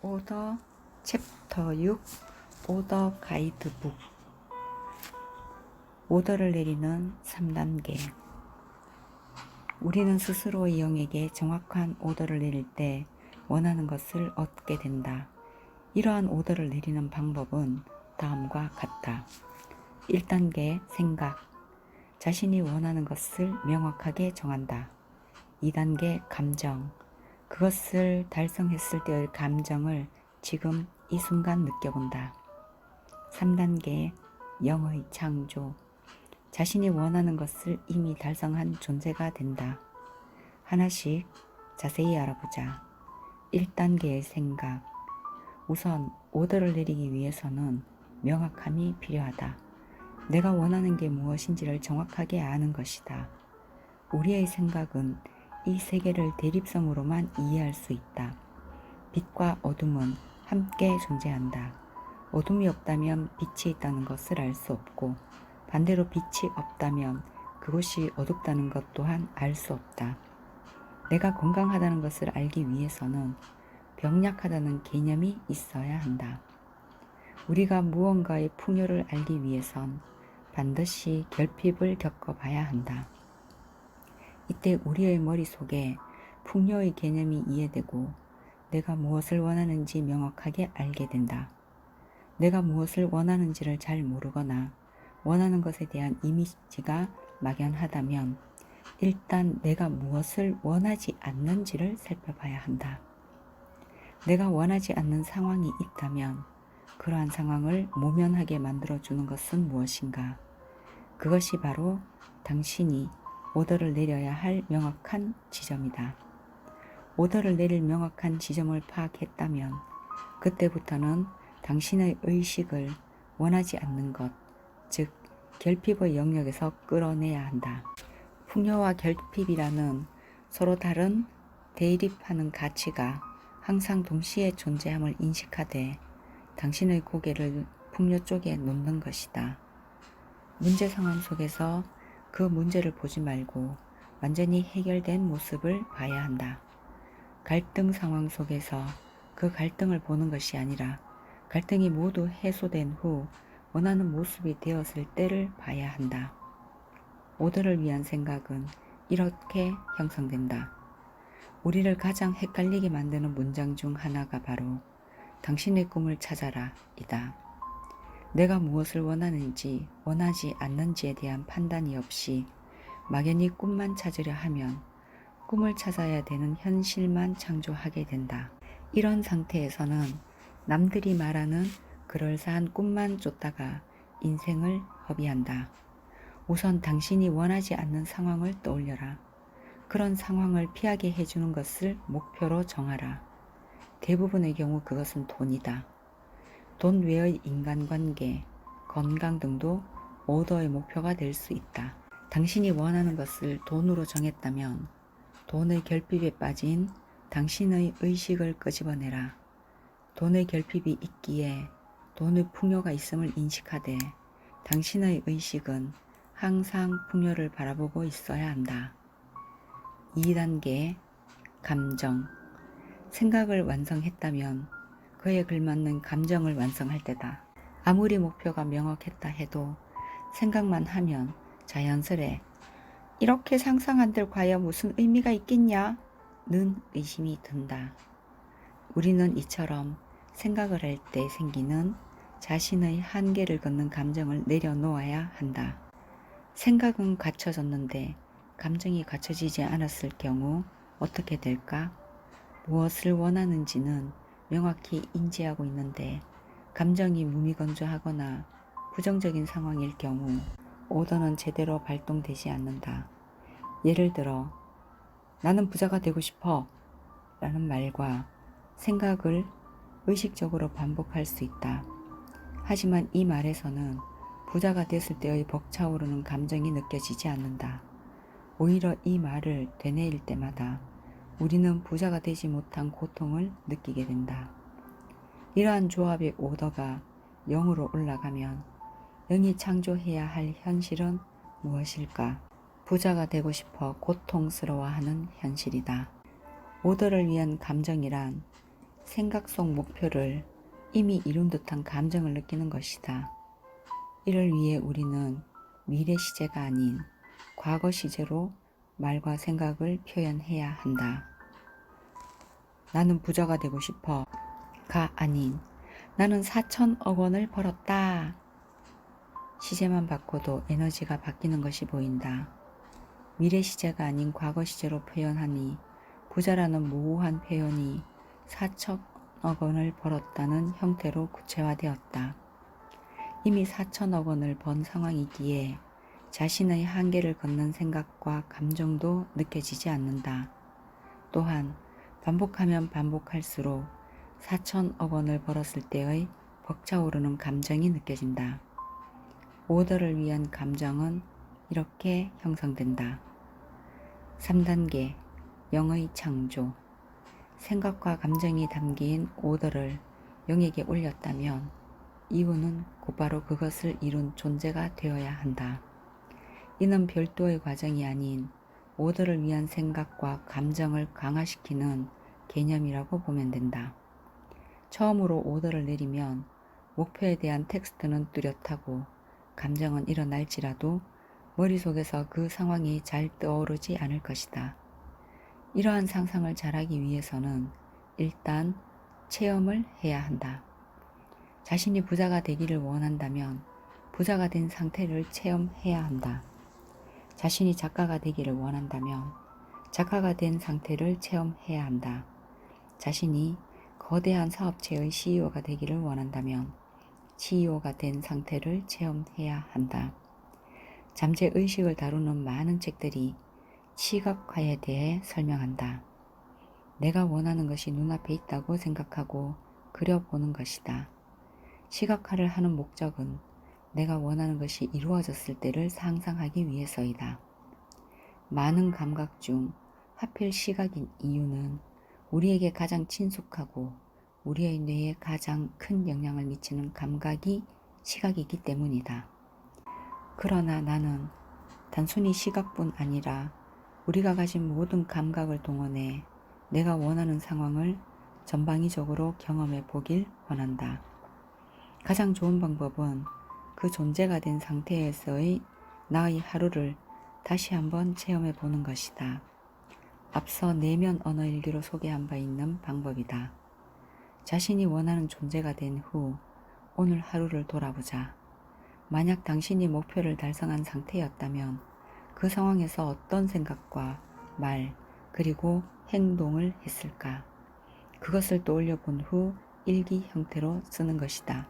오더 챕터 6 오더 가이드북. 오더를 내리는 3단계. 우리는 스스로의 영에게 정확한 오더를 내릴 때 원하는 것을 얻게 된다. 이러한 오더를 내리는 방법은 다음과 같다. 1단계 생각. 자신이 원하는 것을 명확하게 정한다. 2단계 감정. 그것을 달성했을 때의 감정을 지금 이 순간 느껴본다. 3단계 영의 창조. 자신이 원하는 것을 이미 달성한 존재가 된다. 하나씩 자세히 알아보자. 1단계의 생각. 우선 오더를 내리기 위해서는 명확함이 필요하다. 내가 원하는 게 무엇인지를 정확하게 아는 것이다. 우리의 생각은 이 세계를 대립성으로만 이해할 수 있다. 빛과 어둠은 함께 존재한다. 어둠이 없다면 빛이 있다는 것을 알 수 없고, 반대로 빛이 없다면 그곳이 어둡다는 것 또한 알 수 없다. 내가 건강하다는 것을 알기 위해서는 병약하다는 개념이 있어야 한다. 우리가 무언가의 풍요를 알기 위해선 반드시 결핍을 겪어봐야 한다. 이때 우리의 머릿속에 풍요의 개념이 이해되고 내가 무엇을 원하는지 명확하게 알게 된다. 내가 무엇을 원하는지를 잘 모르거나 원하는 것에 대한 이미지가 막연하다면 일단 내가 무엇을 원하지 않는지를 살펴봐야 한다. 내가 원하지 않는 상황이 있다면 그러한 상황을 모면하게 만들어주는 것은 무엇인가? 그것이 바로 당신이 오더를 내려야 할 명확한 지점이다. 오더를 내릴 명확한 지점을 파악했다면 그때부터는 당신의 의식을 원하지 않는 것, 즉 결핍의 영역에서 끌어내야 한다. 풍요와 결핍이라는 서로 다른 대립하는 가치가 항상 동시에 존재함을 인식하되 당신의 고개를 풍요 쪽에 놓는 것이다. 문제 상황 속에서 그 문제를 보지 말고 완전히 해결된 모습을 봐야 한다. 갈등 상황 속에서 그 갈등을 보는 것이 아니라 갈등이 모두 해소된 후 원하는 모습이 되었을 때를 봐야 한다. 오더를 위한 생각은 이렇게 형성된다. 우리를 가장 헷갈리게 만드는 문장 중 하나가 바로 당신의 꿈을 찾아라 이다. 내가 무엇을 원하는지 원하지 않는지에 대한 판단이 없이 막연히 꿈만 찾으려 하면 꿈을 찾아야 되는 현실만 창조하게 된다. 이런 상태에서는 남들이 말하는 그럴싸한 꿈만 쫓다가 인생을 허비한다. 우선 당신이 원하지 않는 상황을 떠올려라. 그런 상황을 피하게 해주는 것을 목표로 정하라. 대부분의 경우 그것은 돈이다. 돈 외의 인간관계, 건강 등도 오더의 목표가 될 수 있다. 당신이 원하는 것을 돈으로 정했다면 돈의 결핍에 빠진 당신의 의식을 끄집어내라. 돈의 결핍이 있기에 돈의 풍요가 있음을 인식하되 당신의 의식은 항상 풍요를 바라보고 있어야 한다. 2단계 감정. 생각을 완성했다면 그에 걸맞는 감정을 완성할 때다. 아무리 목표가 명확했다 해도 생각만 하면 자연스레 이렇게 상상한들 과연 무슨 의미가 있겠냐? 는 의심이 든다. 우리는 이처럼 생각을 할 때 생기는 자신의 한계를 걷는 감정을 내려놓아야 한다. 생각은 갖춰졌는데 감정이 갖춰지지 않았을 경우 어떻게 될까? 무엇을 원하는지는 명확히 인지하고 있는데 감정이 무미건조하거나 부정적인 상황일 경우 오더는 제대로 발동되지 않는다. 예를 들어 나는 부자가 되고 싶어 라는 말과 생각을 의식적으로 반복할 수 있다. 하지만 이 말에서는 부자가 됐을 때의 벅차오르는 감정이 느껴지지 않는다. 오히려 이 말을 되뇌일 때마다 우리는 부자가 되지 못한 고통을 느끼게 된다. 이러한 조합의 오더가 0으로 올라가면 0이 창조해야 할 현실은 무엇일까? 부자가 되고 싶어 고통스러워하는 현실이다. 오더를 위한 감정이란 생각 속 목표를 이미 이룬 듯한 감정을 느끼는 것이다. 이를 위해 우리는 미래 시제가 아닌 과거 시제로 말과 생각을 표현해야 한다. 나는 부자가 되고 싶어 가 아닌 나는 4천억 원을 벌었다. 시제만 바꿔도 에너지가 바뀌는 것이 보인다. 미래 시제가 아닌 과거 시제로 표현하니 부자라는 모호한 표현이 4천억 원을 벌었다는 형태로 구체화되었다. 이미 4천억 원을 번 상황이기에 자신의 한계를 걷는 생각과 감정도 느껴지지 않는다. 또한 반복하면 반복할수록 4천억 원을 벌었을 때의 벅차오르는 감정이 느껴진다. 오더를 위한 감정은 이렇게 형성된다. 3단계 영의 창조. 생각과 감정이 담긴 오더를 영에게 올렸다면 이유는 곧바로 그것을 이룬 존재가 되어야 한다. 이는 별도의 과정이 아닌 오더를 위한 생각과 감정을 강화시키는 개념이라고 보면 된다. 처음으로 오더를 내리면 목표에 대한 텍스트는 뚜렷하고 감정은 일어날지라도 머릿속에서 그 상황이 잘 떠오르지 않을 것이다. 이러한 상상을 잘하기 위해서는 일단 체험을 해야 한다. 자신이 부자가 되기를 원한다면 부자가 된 상태를 체험해야 한다. 자신이 작가가 되기를 원한다면 작가가 된 상태를 체험해야 한다. 자신이 거대한 사업체의 CEO가 되기를 원한다면 CEO가 된 상태를 체험해야 한다. 잠재의식을 다루는 많은 책들이 시각화에 대해 설명한다. 내가 원하는 것이 눈앞에 있다고 생각하고 그려보는 것이다. 시각화를 하는 목적은 내가 원하는 것이 이루어졌을 때를 상상하기 위해서이다. 많은 감각 중 하필 시각인 이유는 우리에게 가장 친숙하고 우리의 뇌에 가장 큰 영향을 미치는 감각이 시각이기 때문이다. 그러나 나는 단순히 시각뿐 아니라 우리가 가진 모든 감각을 동원해 내가 원하는 상황을 전방위적으로 경험해 보길 원한다. 가장 좋은 방법은 그 존재가 된 상태에서의 나의 하루를 다시 한번 체험해 보는 것이다. 앞서 내면 언어 일기로 소개한 바 있는 방법이다. 자신이 원하는 존재가 된 후 오늘 하루를 돌아보자. 만약 당신이 목표를 달성한 상태였다면 그 상황에서 어떤 생각과 말 그리고 행동을 했을까? 그것을 떠올려 본 후 일기 형태로 쓰는 것이다.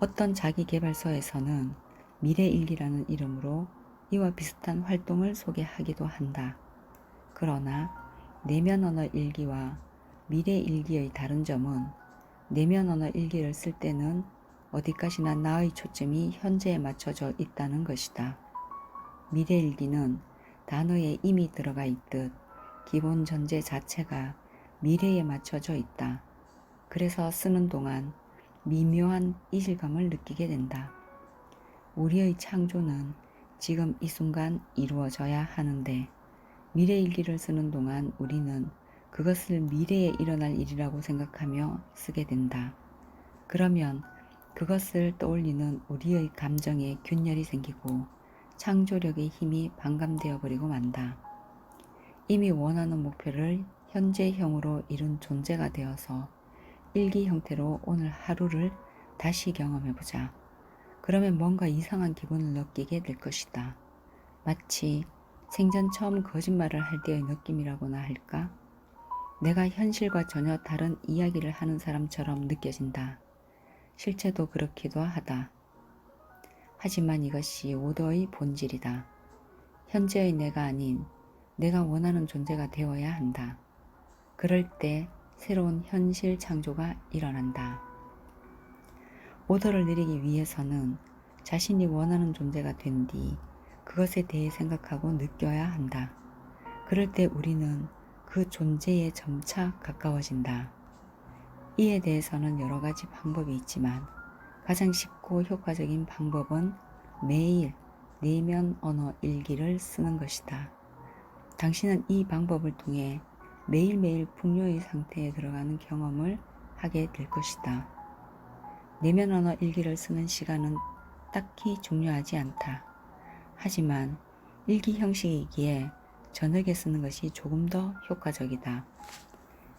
어떤 자기계발서에서는 미래일기라는 이름으로 이와 비슷한 활동을 소개하기도 한다. 그러나 내면 언어 일기와 미래일기의 다른 점은 내면 언어 일기를 쓸 때는 어디까지나 나의 초점이 현재에 맞춰져 있다는 것이다. 미래일기는 단어에 이미 들어가 있듯 기본 전제 자체가 미래에 맞춰져 있다. 그래서 쓰는 동안 미묘한 이질감을 느끼게 된다. 우리의 창조는 지금 이 순간 이루어져야 하는데 미래일기를 쓰는 동안 우리는 그것을 미래에 일어날 일이라고 생각하며 쓰게 된다. 그러면 그것을 떠올리는 우리의 감정에 균열이 생기고 창조력의 힘이 반감되어 버리고 만다. 이미 원하는 목표를 현재형으로 이룬 존재가 되어서 일기 형태로 오늘 하루를 다시 경험해보자. 그러면 뭔가 이상한 기분을 느끼게 될 것이다. 마치 생전 처음 거짓말을 할 때의 느낌이라고나 할까? 내가 현실과 전혀 다른 이야기를 하는 사람처럼 느껴진다. 실제도 그렇기도 하다. 하지만 이것이 오더의 본질이다. 현재의 내가 아닌 내가 원하는 존재가 되어야 한다. 그럴 때 새로운 현실 창조가 일어난다. 오더를 내리기 위해서는 자신이 원하는 존재가 된 뒤 그것에 대해 생각하고 느껴야 한다. 그럴 때 우리는 그 존재에 점차 가까워진다. 이에 대해서는 여러 가지 방법이 있지만 가장 쉽고 효과적인 방법은 매일 내면 언어 일기를 쓰는 것이다. 당신은 이 방법을 통해 매일매일 풍요의 상태에 들어가는 경험을 하게 될 것이다. 내면 언어 일기를 쓰는 시간은 딱히 중요하지 않다. 하지만 일기 형식이기에 저녁에 쓰는 것이 조금 더 효과적이다.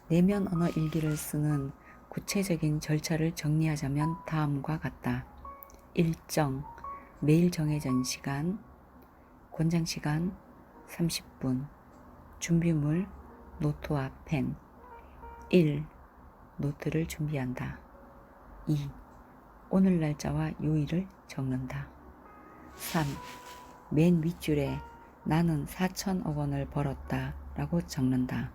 내면 언어 일기를 쓰는 구체적인 절차를 정리하자면 다음과 같다. 일정, 매일 정해진 시간, 권장 시간 30분, 준비물, 노트와 펜. 1. 노트를 준비한다. 2. 오늘 날짜와 요일을 적는다. 3. 맨 윗줄에 나는 4천억 원을 벌었다 라고 적는다.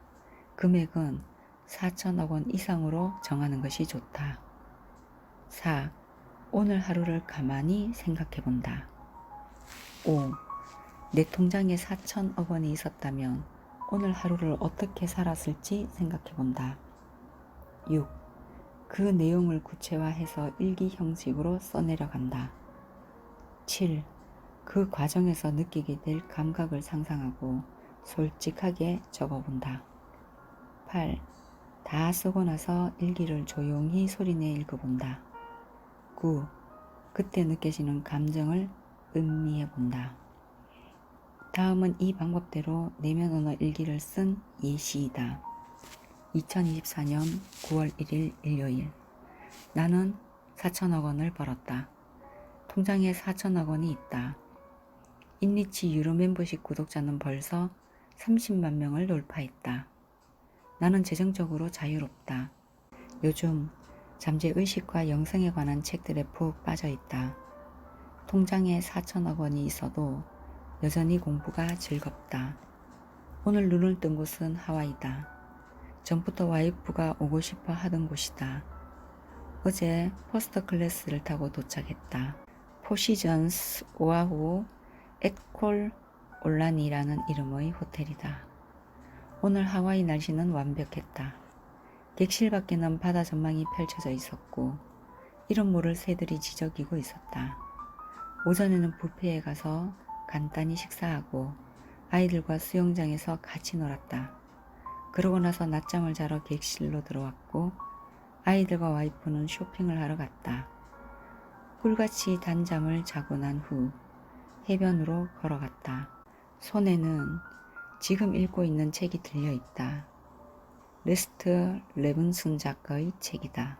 금액은 4천억 원 이상으로 정하는 것이 좋다. 4. 오늘 하루를 가만히 생각해 본다. 5. 내 통장에 4천억 원이 있었다면 오늘 하루를 어떻게 살았을지 생각해 본다. 6. 그 내용을 구체화해서 일기 형식으로 써내려간다. 7. 그 과정에서 느끼게 될 감각을 상상하고 솔직하게 적어본다. 8. 다 쓰고 나서 일기를 조용히 소리내 읽어본다. 9. 그때 느껴지는 감정을 음미해본다. 다음은 이 방법대로 내면 언어 일기를 쓴 예시이다. 2024년 9월 1일 일요일. 나는 4천억 원을 벌었다. 통장에 4천억 원이 있다. 인리치 유료 멤버십 구독자는 벌써 30만 명을 돌파했다. 나는 재정적으로 자유롭다. 요즘 잠재의식과 영성에 관한 책들에 푹 빠져있다. 통장에 4천억 원이 있어도 여전히 공부가 즐겁다. 오늘 눈을 뜬 곳은 하와이다. 전부터 와이프가 오고 싶어 하던 곳이다. 어제 퍼스트 클래스를 타고 도착했다. 포시전스 오아후 앳콜 올란이라는 이름의 호텔이다. 오늘 하와이 날씨는 완벽했다. 객실 밖에는 바다 전망이 펼쳐져 있었고 이름 모를 새들이 지저귀고 있었다. 오전에는 뷔페에 가서 간단히 식사하고 아이들과 수영장에서 같이 놀았다. 그러고 나서 낮잠을 자러 객실로 들어왔고 아이들과 와이프는 쇼핑을 하러 갔다. 꿀같이 단잠을 자고 난 후 해변으로 걸어갔다. 손에는 지금 읽고 있는 책이 들려있다. 레스트 레븐슨 작가의 책이다.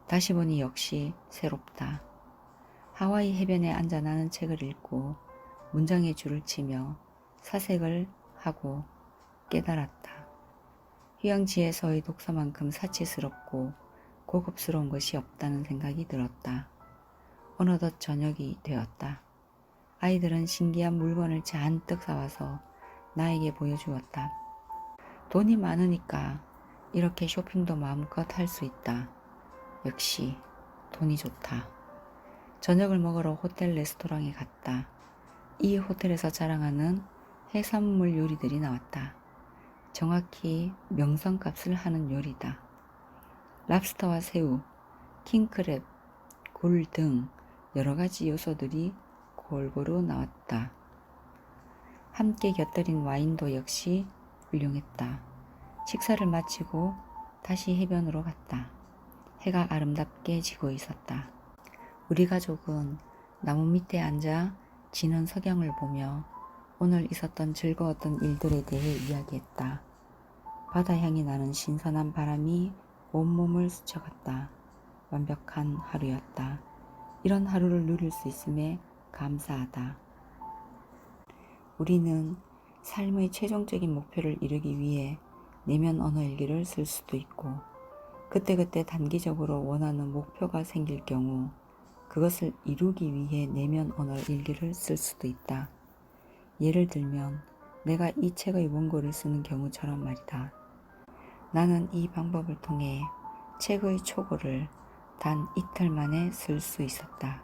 다시 보니 역시 새롭다. 하와이 해변에 앉아 나는 책을 읽고 문장에 줄을 치며 사색을 하고 깨달았다. 휴양지에서의 독서만큼 사치스럽고 고급스러운 것이 없다는 생각이 들었다. 어느덧 저녁이 되었다. 아이들은 신기한 물건을 잔뜩 사와서 나에게 보여주었다. 돈이 많으니까 이렇게 쇼핑도 마음껏 할 수 있다. 역시 돈이 좋다. 저녁을 먹으러 호텔 레스토랑에 갔다. 이 호텔에서 자랑하는 해산물 요리들이 나왔다. 정확히 명성값을 하는 요리다. 랍스터와 새우, 킹크랩, 굴 등 여러가지 요소들이 골고루 나왔다. 함께 곁들인 와인도 역시 훌륭했다. 식사를 마치고 다시 해변으로 갔다. 해가 아름답게 지고 있었다. 우리 가족은 나무 밑에 앉아 지는 석양을 보며 오늘 있었던 즐거웠던 일들에 대해 이야기했다. 바다 향이 나는 신선한 바람이 온몸을 스쳐갔다. 완벽한 하루였다. 이런 하루를 누릴 수 있음에 감사하다. 우리는 삶의 최종적인 목표를 이루기 위해 내면 언어 일기를 쓸 수도 있고 그때그때 단기적으로 원하는 목표가 생길 경우 그것을 이루기 위해 내면 언어 일기를 쓸 수도 있다. 예를 들면 내가 이 책의 원고를 쓰는 경우처럼 말이다. 나는 이 방법을 통해 책의 초고를 단 이틀 만에 쓸 수 있었다.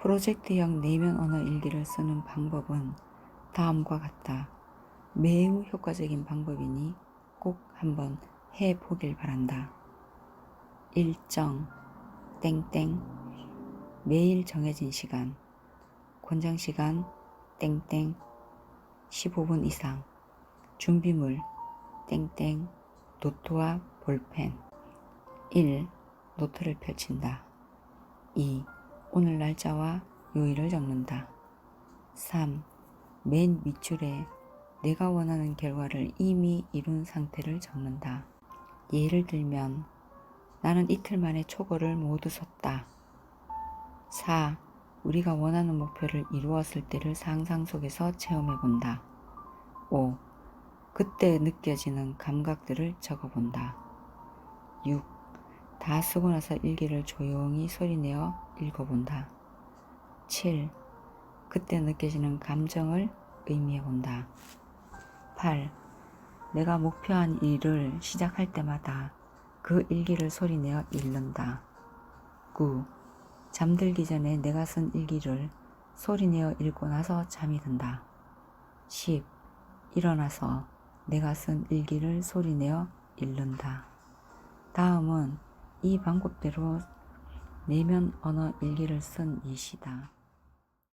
프로젝트형 내면 언어 일기를 쓰는 방법은 다음과 같다. 매우 효과적인 방법이니 꼭 한번 해보길 바란다. 일정, 땡땡, 매일 정해진 시간, 권장 시간, 땡땡, 15분 이상, 준비물, 땡땡 노트와 볼펜. 1. 노트를 펼친다. 2. 오늘 날짜와 요일을 적는다. 3. 맨 밑줄에 내가 원하는 결과를 이미 이룬 상태를 적는다. 예를 들면 나는 이틀 만에 초고를 모두 썼다. 4. 우리가 원하는 목표를 이루었을 때를 상상 속에서 체험해본다. 5. 그때 느껴지는 감각들을 적어본다. 6. 다 쓰고 나서 일기를 조용히 소리내어 읽어본다. 7. 그때 느껴지는 감정을 의미해본다. 8. 내가 목표한 일을 시작할 때마다 그 일기를 소리내어 읽는다. 9. 잠들기 전에 내가 쓴 일기를 소리내어 읽고 나서 잠이 든다. 10. 일어나서 내가 쓴 일기를 소리내어 읽는다. 다음은 이 방법대로 내면 언어 일기를 쓴 예시다.